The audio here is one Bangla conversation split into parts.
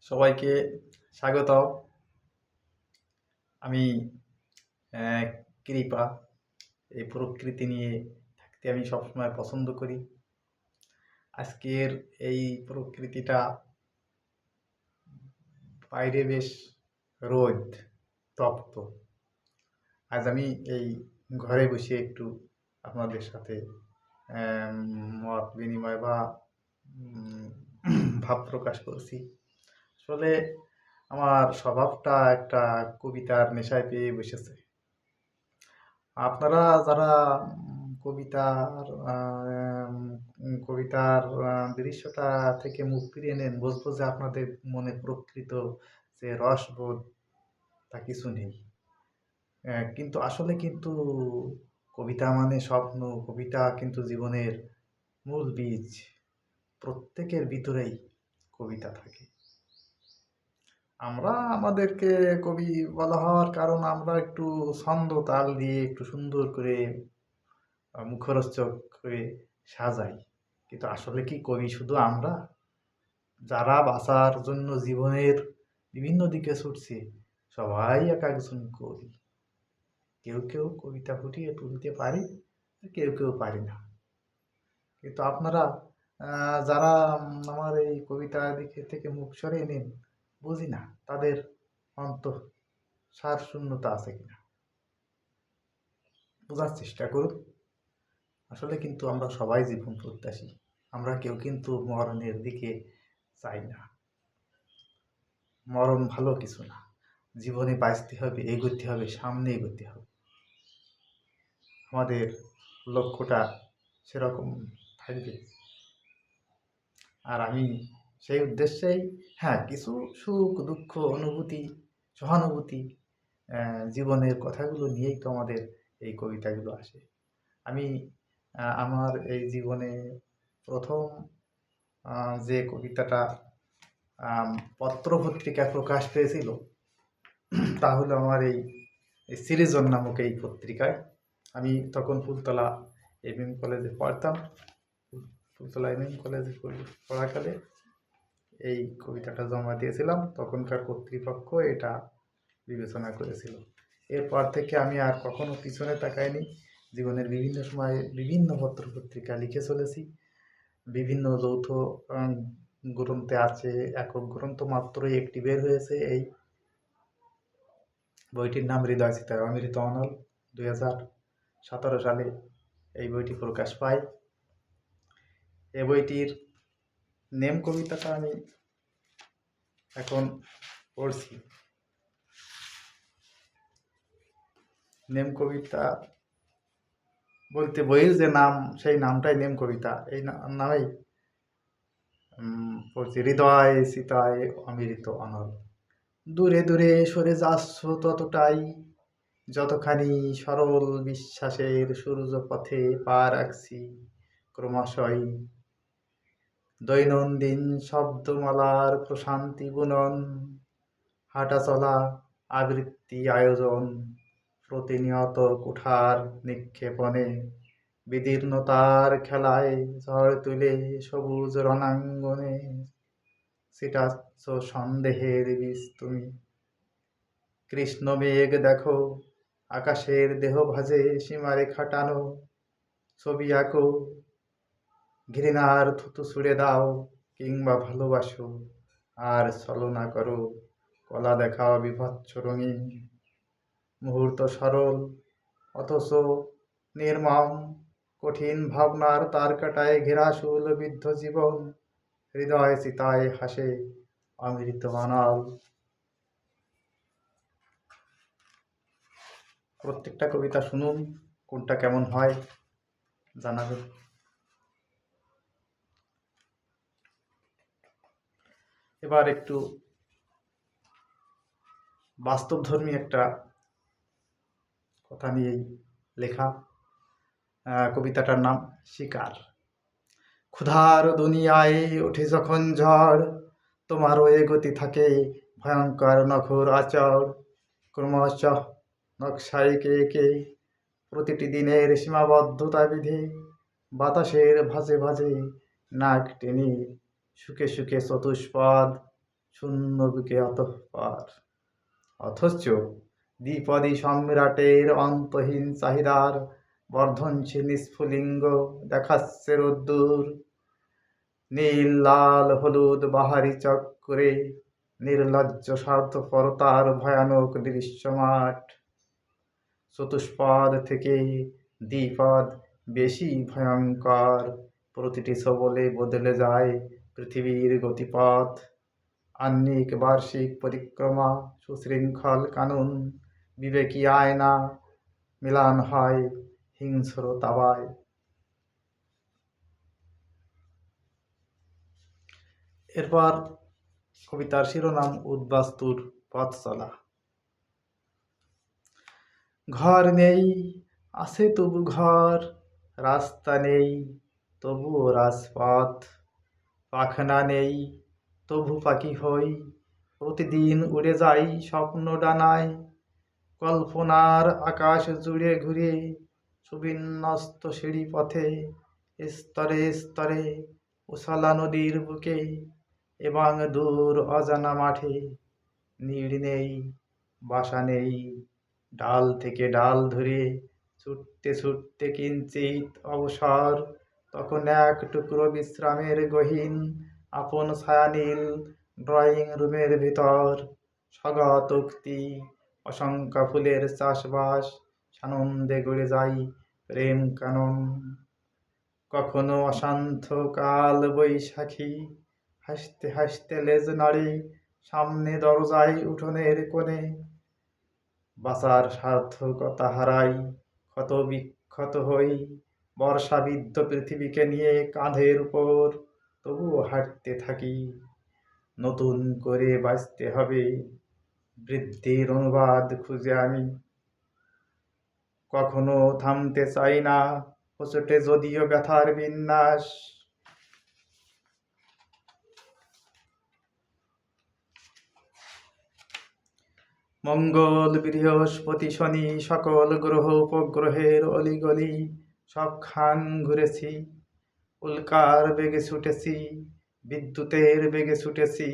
সবাইকে স্বাগত। আমি কৃপা। এই প্রকৃতি নিয়ে থাকতে আমি সবসময় পছন্দ করি। আজকের এই প্রকৃতিটা বাইরে বেশ রোদ তপ্ত। আজ আমি এই ঘরে বসে একটু আপনাদের সাথে মত বিনিময় বা ভাব প্রকাশ করছি। আসলে আমার স্বভাবটা একটা কবিতার নেশায় পেয়ে বসেছে। আপনারা যারা কবিতার দৃশ্যটা থেকে মুখ ফিরিয়ে নেন, বুঝবো যে আপনাদের মনে প্রকৃত যে রসবোধ তা কিছু নেই। কিন্তু আসলে কিন্তু কবিতা মানে স্বপ্ন, কবিতা কিন্তু জীবনের মূল বীজ। প্রত্যেকের ভিতরেই কবিতা থাকে। আমরা আমাদেরকে কবি বলা হওয়ার কারণ আমরা একটু ছন্দ তাল দিয়ে একটু সুন্দর করে মুখরোচক করে সাজাই। কিন্তু আসলে কি কবি শুধু আমরা? যারা বাঁচার জন্য জীবনের বিভিন্ন দিকে ছুটছে সবাই এক একজন কবি। কেউ কেউ কবিতা ফুটিয়ে তুলতে পারি, কেউ কেউ পারি না। কিন্তু আপনারা যারা আমার এই কবিতা দিকে থেকে মুখ সরিয়ে নিন, বুঝি না তাদের অন্তঃ সার শূন্যতা আছে কিনা। বোঝার চেষ্টা করুন। আসলে কিন্তু আমরা সবাই জীবন প্রত্যাশী। আমরা কেউ কিন্তু মরণের দিকে চাই না। মরণ ভালো কিছু না। জীবনে বাঁচতে হবে, এগোতে হবে, সামনে এগোতে হবে। আমাদের লক্ষ্যটা সেরকম থাকবে। আর আমি সেই উদ্দেশ্যেই কিছু সুখ দুঃখ অনুভূতি সহানুভূতি জীবনের কথাগুলো নিয়েই তো আমাদের এই কবিতাগুলো আসে। আমি আমার এই জীবনে প্রথম যে কবিতাটা পত্র-পত্রিকায় প্রকাশ পেয়েছিল তা হলো আমার এই সৃজন নামক এই পত্রিকায়। আমি তখন ফুলতলা এমএম কলেজে পড়তাম। ফুলতলা এমএম কলেজে পড়াকালে এই কবিতাটা জমা দিয়েছিলাম। তখনকার কর্তৃপক্ষ এটা বিবেচনা করেছিল। এরপর থেকে আমি আর কখনো পিছনে তাকাইনি। জীবনের বিভিন্ন সময়ে বিভিন্ন পত্র-পত্রিকা লিখে চলেছি। বিভিন্ন যৌথ গ্রন্থে আছে, একক গ্রন্থ মাত্রই একটি বের হয়েছে। এই বইটির নাম হৃদয় চিতায় অমৃত অনল। 2017 সালে এই বইটি প্রকাশ পায়। এই বইটির নেম কবিতাটা আমি এখন পড়ছি। নেম কবিতা বলতে বইয়ের যে নাম, সেই নামটাই নেম কবিতা। এই নামেই পড়ছি। হৃদয় চিতায় অমৃত অনল। দূরে দূরে সরে যাচ্ছ ততটাই, যতখানি সরল বিশ্বাসের সূর্য পথে পা রাখছি ক্রমশই। দৈনন্দিন শব্দমালার প্রশান্তি বুনন, হাঁটা চলা আবৃত্তি আয়োজন, প্রতিনিয়ত কুঠার নিক্ষেপণে বিদীর্ণতার খেলায় ঝড় তুলে সবুজ রণাঙ্গনে ছিটাচ্ছ সন্দেহের বীজ তুমি। কৃষ্ণ মেঘ দেখো, আকাশের দেহ ভাজে সীমারেখা টানো, ছবি আঁকো, ঘৃণার থুতু ছুড়ে দাও কিংবা ভালোবাসো, আর ছলনা করো, কলা দেখাও বিভৎস রঙিন। মুহূর্ত সরল অথচ নির্মম, কঠিন ভাবনার তার কাটায় ঘেরা শূলবিদ্ধ জীবন। হৃদয় চিতায় হাসে অমৃত অনল। প্রত্যেকটা কবিতা শুনুন, কোনটা কেমন হয় জানাবেন। এবার একটু বাস্তবধর্মী একটা কথা নিয়েই লেখা। কবিতাটার নাম শিকার। ক্ষুধার দুনিয়ায় ওঠে যখন ঝড়, তোমারও এ গতি থাকে ভয়ঙ্কর নখর আচর। ক্রমশ নকশাইকে এঁকে প্রতিটি দিনের সীমাবদ্ধতা বিধে, বাতাসের ভাঁজে ভাঁজে নাক টেনে সুখে সুখে চতুষ্পদ শূন্য বুকে অতঃপর। অথচ দ্বিপদী সম্রাটের অন্তহীন চাহিদার বর্ধনশীল স্ফুলিঙ্গ দেখাচ্ছে রোদ্দুর। নীল লাল হলুদ বাহারি চক্রে নির্লজ্জ স্বার্থপরতার ভয়ানক দৃশ্যমাট। চতুষ্পদ থেকে দ্বিপদ বেশি ভয়ঙ্কর। প্রতিটি ছোবলে বদলে যায় পৃথিবীর গতিপথ। আহ্নিক বার্ষিক পরিক্রমা, সুশৃঙ্খল কানুন, বিবেকী আয়না মিলান হয় হিংস্র তাবায়। এরপর কবিতার শিরোনাম উদ্বাস্তুর পথ চলা। ঘর নেই, আছে তবু ঘর, রাস্তা নেই তবুও রাজপথ। পাখনা নেই তবু পাখি হই, প্রতিদিন উড়ে যাই স্বপ্ন ডানায়। কল্পনার আকাশ জুড়ে ঘুরে সুবিন্যস্ত সিঁড়ি পথে, স্তরে স্তরে উছলা নদীর বুকে এবং দূর অজানা মাঠে। নীড় নেই, বাসা নেই, ডাল থেকে ডাল ধরে ছুটতে ছুটতে কিঞ্চিত অবসর। তখন এক টুকরো বিশ্রামের গহীন আপন ছায়ানীল ড্রয়িং রুমের ভিতর। স্বগত উক্তি, অসংখ্য ফুলের চাষবাস, সানন্দে গড়ে যাই প্রেম কানন। কখনো অশান্ত কাল বৈশাখী, হাসতে হাসতে লেজ নাড়ে সামনে দরজায় উঠোনের কোণে। বাঁচার সার্থকতা হারাই, ক্ষত বিক্ষত হই, বর্ষাবিদ্ধ পৃথিবীকে নিয়ে কাঁধের উপর। তবুও হাঁটতে থাকি, নতুন করে বাঁচতে হবে বৃদ্ধির অনুবাদ খুঁজে আমি। কখনো থামতে চাই না, হোঁচটে যদিও ব্যথার বিন্যাস। মঙ্গল বৃহস্পতি শনি সকল গ্রহ উপগ্রহের অলিগলি সবখান ঘুরেছি। উল্কার বেগে ছুটেছি, বিদ্যুতের বেগে ছুটেছি,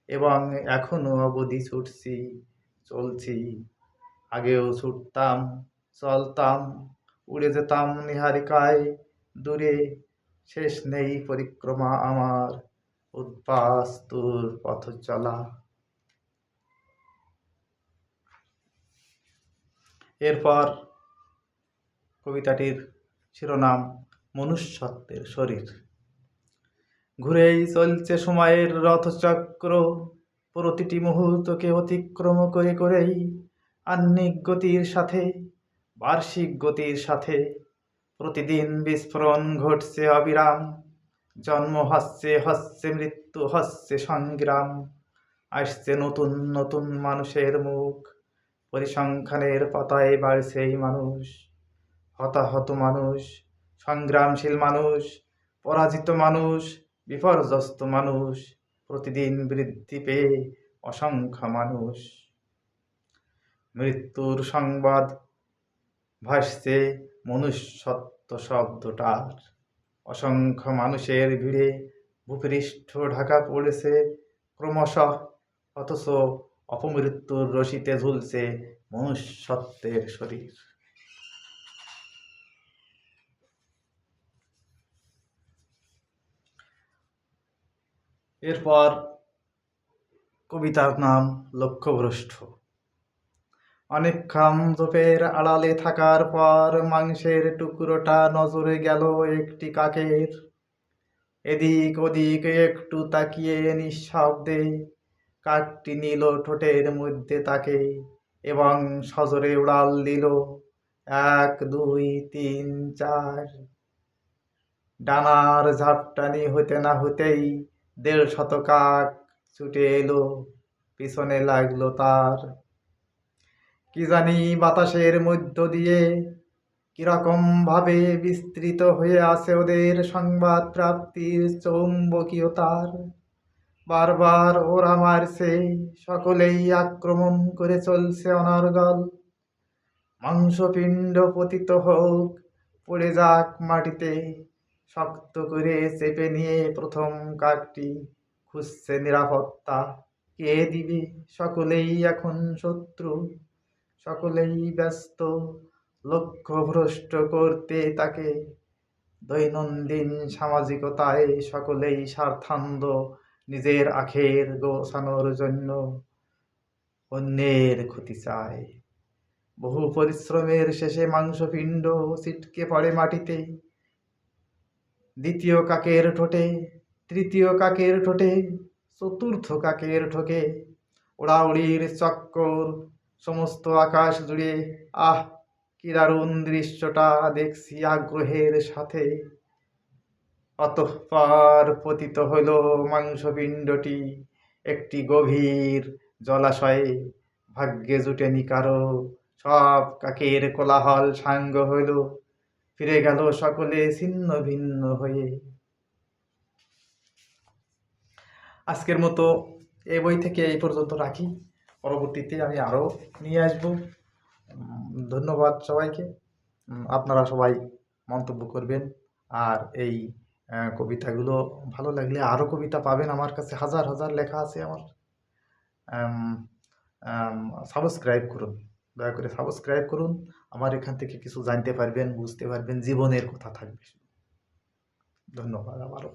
এবং এখনো অবধি ছুটছি, চলছি। আগেও ছুটতাম, চলতাম, উড়ে যেতাম নিহারিকায় দূরে। শেষ নেই পরিক্রমা আমার, উদ্বাস্তুর পথ চলা। এরপর কবিতাটির শিরোনাম মনুষ্যত্বের শরীর। ঘুরেই চলছে সময়ের রথচক্র, প্রতিটি মুহূর্তকে অতিক্রম করে করেই। আহ্নিক গতির সাথে, বার্ষিক গতির সাথে প্রতিদিন বিস্ফোরণ ঘটছে অবিরাম। জন্ম হচ্ছে হচ্ছে মৃত্যু হচ্ছে সংগ্রাম। আসছে নতুন নতুন মানুষের মুখ, পরিসংখ্যানের পাতায় বাড়ছে এই মানুষ। হতাহত মানুষ, সংগ্রামশীল মানুষ, পরাজিত মানুষ, বিপর্যস্ত মানুষ, প্রতিদিন বৃদ্ধি পেয়ে অসংখ্য মানুষ। মৃত্যুর সংবাদ ভাসছে মনুষ্যত্ব শব্দটার। অসংখ্য মানুষের ভিড়ে ভূপৃষ্ঠ ঢাকা পড়েছে ক্রমশ, অথচ অপমৃত্যুর রশিতে ঝুলছে মনুষ্যত্বের শরীর। এরপর কবিতার নাম লক্ষ্যভ্রষ্ট। অনেকক্ষণ ঝোপের আড়ালে থাকার পর মাংসের টুকরোটা নজরে গেল একটি কাকের। এদিক ওদিক একটু তাকিয়ে নিঃশব্দে কাকটি নিল ঠোঁটের মধ্যে তাকে এবং সজোরে উড়াল দিল 1 2 3 4। ডানার ঝাপটানি হতে না হতেই 150 কাক ছুটে এলো, পিছনে লাগলো তার। কি জানি বাতাসের মধ্য দিয়ে কিরকম ভাবে বিস্তৃত হয়ে আছে ওদের সংবাদ প্রাপ্তির চৌম্বকীয়তার। বারবার ওরা মারছে, সকলেই আক্রমণ করে চলছে অনর্গল। মাংসপিণ্ড পতিত হোক, পড়ে যাক মাটিতে, শক্ত করে চেপে নিয়ে প্রথম কাকটি খুঁজছে নিরাপত্তা। কে দিবে? সকলেই এখন শত্রু, সকলেই ব্যস্ত লক্ষ্য ভ্রষ্ট করতে তাকে। দৈনন্দিন সামাজিকতায় সকলেই স্বার্থান্ধ, নিজের আখের গোছানোর জন্য অন্যের ক্ষতি চায়। বহু পরিশ্রমের শেষে মাংসপিণ্ড ছিটকে পড়ে মাটিতে, দ্বিতীয় কাকের ঠোঁটে, তৃতীয় কাকের ঠোঁটে, চতুর্থ কাকের ঠোঁটে। ওড়াউড়ির চক্কর সমস্ত আকাশ জুড়ে। আহ, কি দারুণ দৃশ্যটা দেখছি আগ্রহের সাথে। অতঃপর পতিত হইল মাংসপিণ্ডটি একটি গভীর জলাশয়ে। ভাগ্যে জুটেনি কারো, সব কাকের কোলাহল সাঙ্গ হইল, ফিরে গেল সকলে ছিন্ন ভিন্ন হয়ে। আজকের মতো এই বই থেকে এই পর্যন্ত রাখি, পরবর্তীতে আমি আরও নিয়ে আসব। ধন্যবাদ সবাইকে। আপনারা সবাই মন্তব্য করবেন, আর এই কবিতাগুলো ভালো লাগলে আরও কবিতা পাবেন। আমার কাছে হাজার হাজার লেখা আছে আমার। সাবস্ক্রাইব করুন, দয়া করে সাবস্ক্রাইব করুন। আমার এখান থেকে কিছু জানতে পারবেন, বুঝতে পারবেন, জীবনের কথা থাকবে। ধন্যবাদ আবারও।